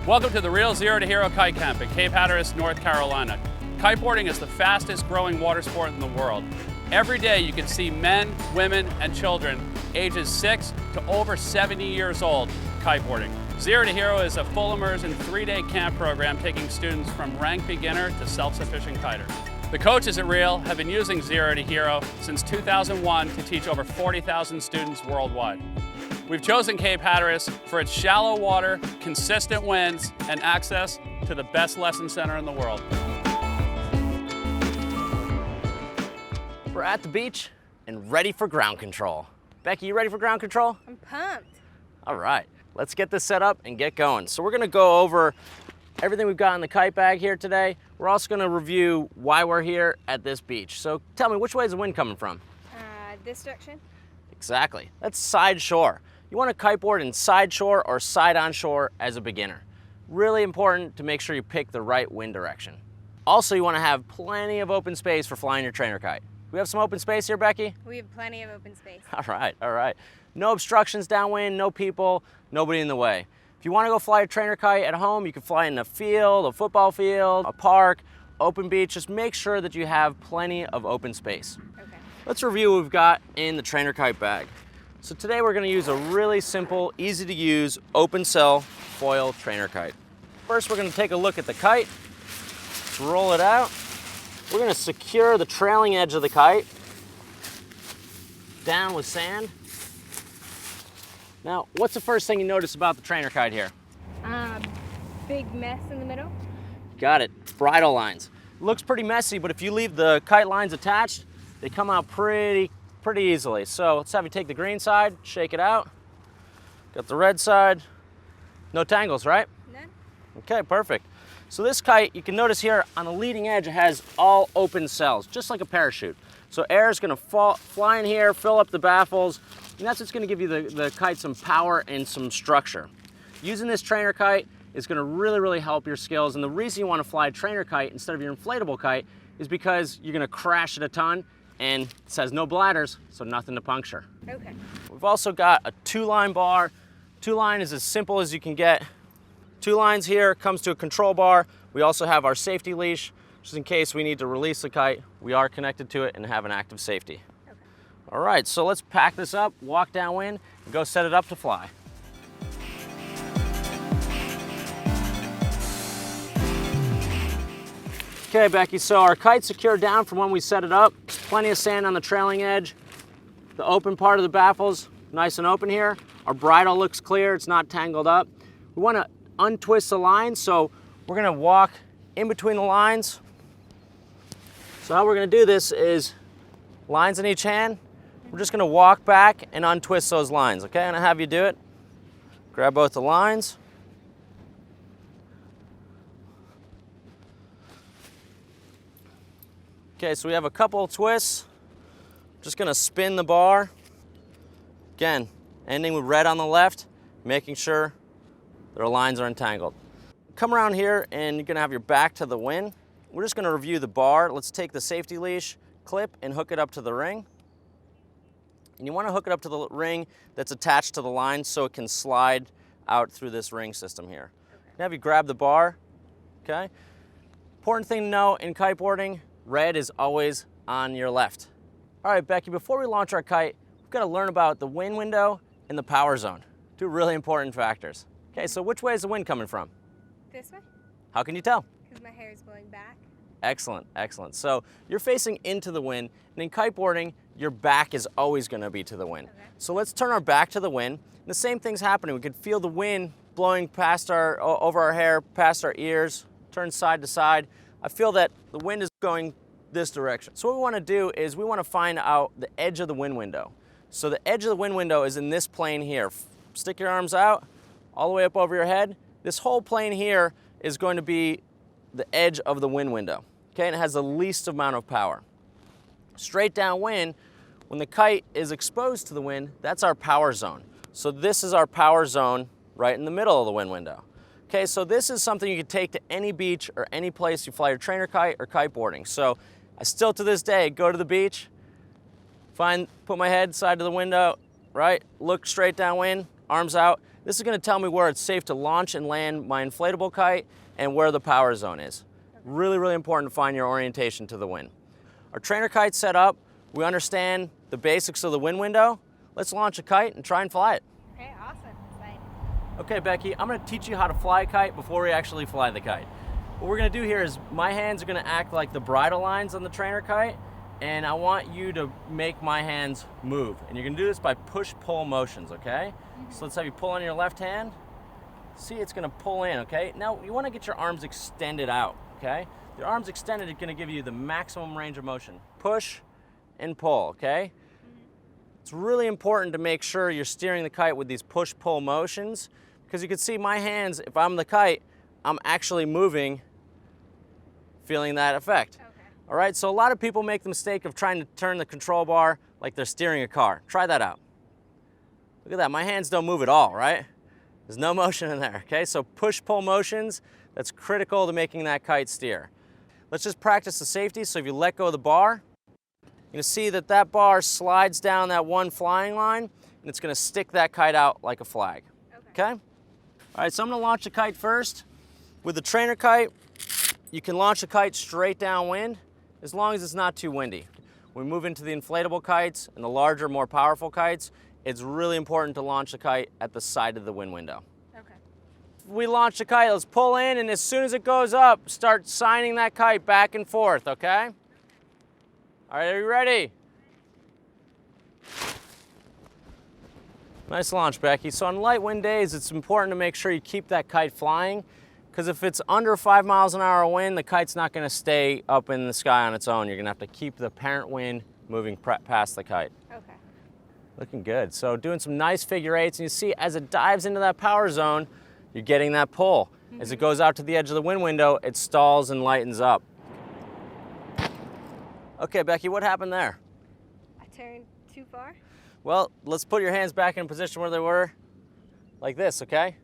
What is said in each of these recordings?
Welcome to the Real Zero to Hero Kite Camp at Cape Hatteras, North Carolina. Kiteboarding is the fastest growing water sport in the world. Every day you can see men, women, and children ages 6 to over 70 years old kiteboarding. Zero to Hero is a full immersion 3-day camp program taking students from rank beginner to self-sufficient kiters. The coaches at Real have been using Zero to Hero since 2001 to teach over 40,000 students worldwide. We've chosen Cape Hatteras for its shallow water, consistent winds, and access to the best lesson center in the world. We're at the beach and ready for ground control. Becky, you ready for ground control? I'm pumped. All right, let's get this set up and get going. So we're gonna go over everything we've got in the kite bag here today. We're also gonna review why we're here at this beach. So tell me, which way is the wind coming from? This direction. Exactly, that's side shore. You wanna kiteboard in side shore or side on shore as a beginner. Really important to make sure you pick the right wind direction. Also, you wanna have plenty of open space for flying your trainer kite. We have some open space here, Becky? We have plenty of open space. All right. No obstructions downwind, no people, nobody in the way. If you want to go fly a trainer kite at home, you can fly in a field, a football field, a park, open beach. Just make sure that you have plenty of open space. Okay. Let's review what we've got in the trainer kite bag. So today we're going to use a really simple, easy to use, open cell foil trainer kite. First, we're going to take a look at the kite. Let's roll it out. We're going to secure the trailing edge of the kite down with sand. Now, what's the first thing you notice about the trainer kite here? Big mess in the middle. Got it, bridle lines. Looks pretty messy, but if you leave the kite lines attached, they come out pretty easily. So let's have you take the green side, shake it out. Got the red side. No tangles, right? None. Okay, perfect. So this kite, you can notice here on the leading edge, it has all open cells, just like a parachute. So air is gonna fly in here, fill up the baffles, and that's what's gonna give you the kite some power and some structure. Using this trainer kite is gonna really help your skills, and the reason you wanna fly a trainer kite instead of your inflatable kite is because you're gonna crash it a ton, and it says no bladders, so nothing to puncture. Okay. We've also got a 2-line bar. 2-line is as simple as you can get. 2 lines here, comes to a control bar. We also have our safety leash, just in case we need to release the kite. We are connected to it and have an active safety. Okay. All right, so let's pack this up, walk downwind, and go set it up to fly. Okay, Becky, so our kite's secured down from when we set it up. Plenty of sand on the trailing edge. The open part of the baffles, nice and open here. Our bridle looks clear, it's not tangled up. We wanna untwist the lines, so we're gonna walk in between the lines. So how we're gonna do this is lines in each hand. We're just gonna walk back and untwist those lines, okay? I'm gonna have you do it. Grab both the lines. Okay, so we have a couple of twists. Just gonna spin the bar. Again, ending with red on the left, making sure their lines are entangled. Come around here and you're gonna have your back to the wind. We're just gonna review the bar. Let's take the safety leash clip and hook it up to the ring. And you wanna hook it up to the ring that's attached to the line so it can slide out through this ring system here. Okay. Now have you grab the bar, okay? Important thing to know in kiteboarding, red is always on your left. All right, Becky, before we launch our kite, we've gotta learn about the wind window and the power zone. 2 really important factors. Okay, so which way is the wind coming from? This way. How can you tell? Because my hair is blowing back. Excellent. So you're facing into the wind, and in kiteboarding, your back is always gonna be to the wind. Okay. So let's turn our back to the wind. And the same thing's happening. We can feel the wind blowing past over our hair, past our ears, turn side to side. I feel that the wind is going this direction. So what we wanna do is we wanna find out the edge of the wind window. So the edge of the wind window is in this plane here. Stick your arms out, all the way up over your head. This whole plane here is going to be the edge of the wind window, okay? And it has the least amount of power. Straight downwind, when the kite is exposed to the wind, that's our power zone. So this is our power zone right in the middle of the wind window. Okay, so this is something you can take to any beach or any place you fly your trainer kite or kiteboarding. So I still to this day go to the beach, put my head side to the window, right? Look straight downwind, arms out. This is going to tell me where it's safe to launch and land my inflatable kite and where the power zone is. Really, really important to find your orientation to the wind. Our trainer kite's set up. We understand the basics of the wind window. Let's launch a kite and try and fly it. Okay, awesome. Exciting. Okay, Becky, I'm going to teach you how to fly a kite before we actually fly the kite. What we're going to do here is my hands are going to act like the bridle lines on the trainer kite, and I want you to make my hands move. And you're going to do this by push-pull motions, okay? So let's have you pull on your left hand. See, it's going to pull in, okay? Now, you want to get your arms extended out, okay? Your arms extended is going to give you the maximum range of motion. Push and pull, okay? It's really important to make sure you're steering the kite with these push-pull motions, because you can see my hands, if I'm the kite, I'm actually moving, feeling that effect. Okay. All right, so a lot of people make the mistake of trying to turn the control bar like they're steering a car. Try that out. Look at that, my hands don't move at all, right? There's no motion in there, okay? So push-pull motions, that's critical to making that kite steer. Let's just practice the safety. So if you let go of the bar, you're gonna see that that bar slides down that one flying line, and it's gonna stick that kite out like a flag, okay? All right, so I'm gonna launch the kite first. With the trainer kite, you can launch a kite straight downwind as long as it's not too windy. When we move into the inflatable kites and the larger, more powerful kites, it's really important to launch the kite at the side of the wind window. Okay. We launch the kite, let's pull in, and as soon as it goes up, start signing that kite back and forth, okay? All right, are you ready? Nice launch, Becky. So on light wind days, it's important to make sure you keep that kite flying, because if it's under 5 miles an hour wind, the kite's not going to stay up in the sky on its own. You're going to have to keep the parent wind moving past the kite. Okay. Looking good. So doing some nice figure eights, and you see as it dives into that power zone, you're getting that pull. As it goes out to the edge of the wind window, it stalls and lightens up. Okay, Becky, what happened there? I turned too far. Well, let's put your hands back in position where they were, like this, okay?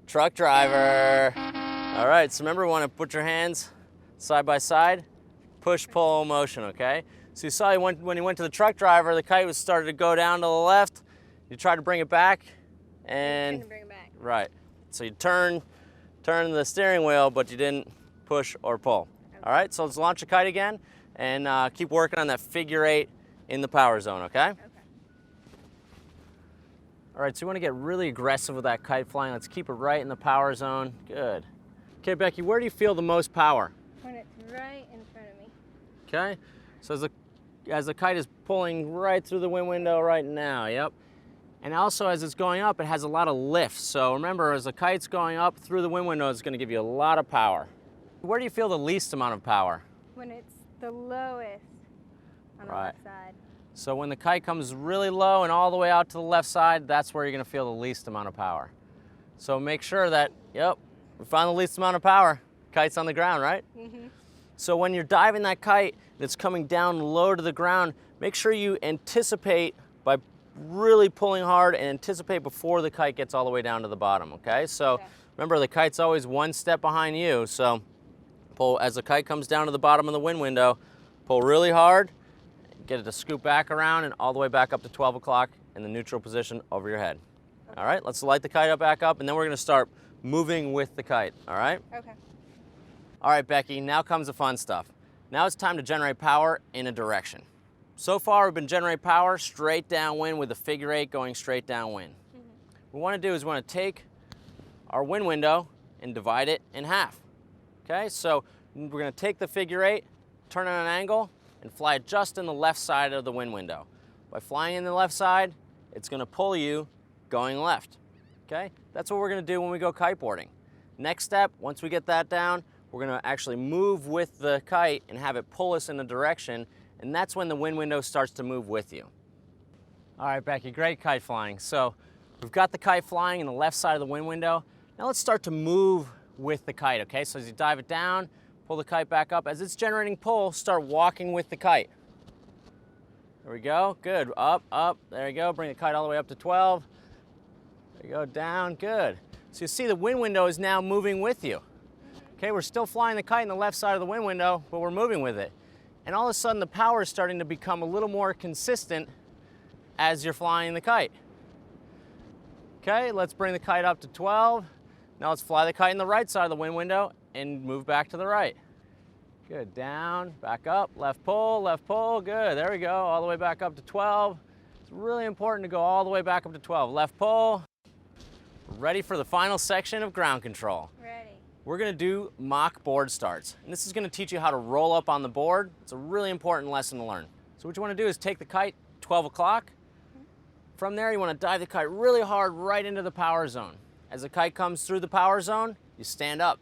Truck driver. All right, so remember, we want to put your hands side by side, push-pull motion, okay? So you saw when you went to the truck driver, the kite was started to go down to the left. You tried to bring it back, and Couldn't bring it back. right. So you turn the steering wheel, but you didn't push or pull. All right, so let's launch the kite again, and keep working on that figure eight in the power zone, okay? Okay. All right, so you want to get really aggressive with that kite flying. Let's keep it right in the power zone. Good. Okay, Becky, where do you feel the most power? When it's right in front of me. Okay, so as the kite is pulling right through the wind window right now, yep. And also as it's going up, it has a lot of lift. So remember, as the kite's going up through the wind window, it's going to give you a lot of power. Where do you feel the least amount of power? When it's the lowest on the Right. left side. So when the kite comes really low and all the way out to the left side, that's where you're going to feel the least amount of power. So make sure that, yep, we found the least amount of power. Kite's on the ground, right? Mm-hmm. So when you're diving that kite that's coming down low to the ground, make sure you anticipate by really pulling hard and anticipate before the kite gets all the way down to the bottom, okay? So Okay. remember, the kite's always one step behind you, so pull as the kite comes down to the bottom of the wind window, pull really hard, get it to scoop back around and all the way back up to 12 o'clock in the neutral position over your head. Okay. All right, let's light the kite up back up, and then we're gonna start moving with the kite, all right? Okay. All right, Becky, now comes the fun stuff. Now it's time to generate power in a direction. So far, we've been generating power straight downwind with the figure eight going straight downwind. What we wanna do is we wanna take our wind window and divide it in half. Okay, so we're gonna take the figure eight, turn it on an angle, and fly it just in the left side of the wind window. By flying in the left side, it's gonna pull you going left. Okay, that's what we're gonna do when we go kiteboarding. Next step, once we get that down, we're gonna actually move with the kite and have it pull us in a direction, and that's when the wind window starts to move with you. All right, Becky, great kite flying. So we've got the kite flying in the left side of the wind window. Now let's start to move with the kite, okay? So as you dive it down, pull the kite back up. As it's generating pull, start walking with the kite. There we go, good. Up, up, there you go. Bring the kite all the way up to 12. There you go, down, good. So you see the wind window is now moving with you. Okay, we're still flying the kite in the left side of the wind window, but we're moving with it. And all of a sudden the power is starting to become a little more consistent as you're flying the kite. Okay, let's bring the kite up to 12. Now let's fly the kite in the right side of the wind window and move back to the right. Good, down, back up, left pull, good, there we go, all the way back up to 12. It's really important to go all the way back up to 12. Left pull. Ready for the final section of ground control. Ready. We're gonna do mock board starts. And this is gonna teach you how to roll up on the board. It's a really important lesson to learn. So what you wanna do is take the kite 12 o'clock. From there, you wanna dive the kite really hard right into the power zone. As the kite comes through the power zone, you stand up.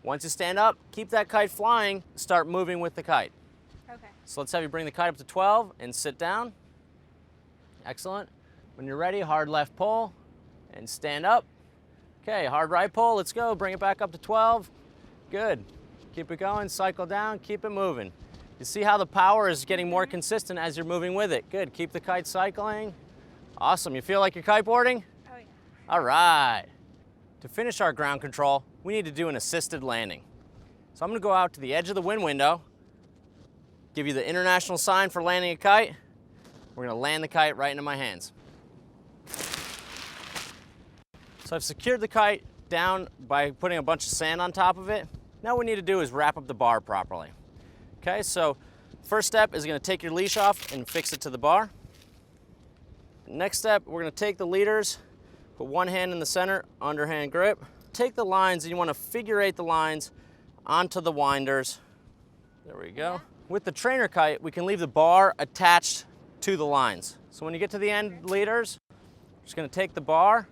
Once you stand up, keep that kite flying, start moving with the kite. Okay. So let's have you bring the kite up to 12 and sit down. Excellent. When you're ready, hard left pull and stand up. Okay, hard right pull, let's go. Bring it back up to 12. Good. Keep it going, cycle down, keep it moving. You see how the power is getting more consistent as you're moving with it. Good, keep the kite cycling. Awesome, you feel like you're kiteboarding? Oh yeah. All right. To finish our ground control, we need to do an assisted landing. So I'm gonna go out to the edge of the wind window, give you the international sign for landing a kite. We're gonna land the kite right into my hands. So I've secured the kite down by putting a bunch of sand on top of it. Now what we need to do is wrap up the bar properly. Okay, so first step is gonna take your leash off and fix it to the bar. Next step, we're gonna take the leaders, put one hand in the center, underhand grip. Take the lines and you wanna figure eight the lines onto the winders. There we go. With the trainer kite, we can leave the bar attached to the lines. So when you get to the end leaders, we're just gonna take the bar,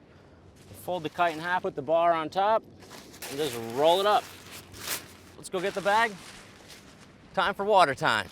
fold the kite in half, put the bar on top, and just roll it up. Let's go get the bag. Time for water time.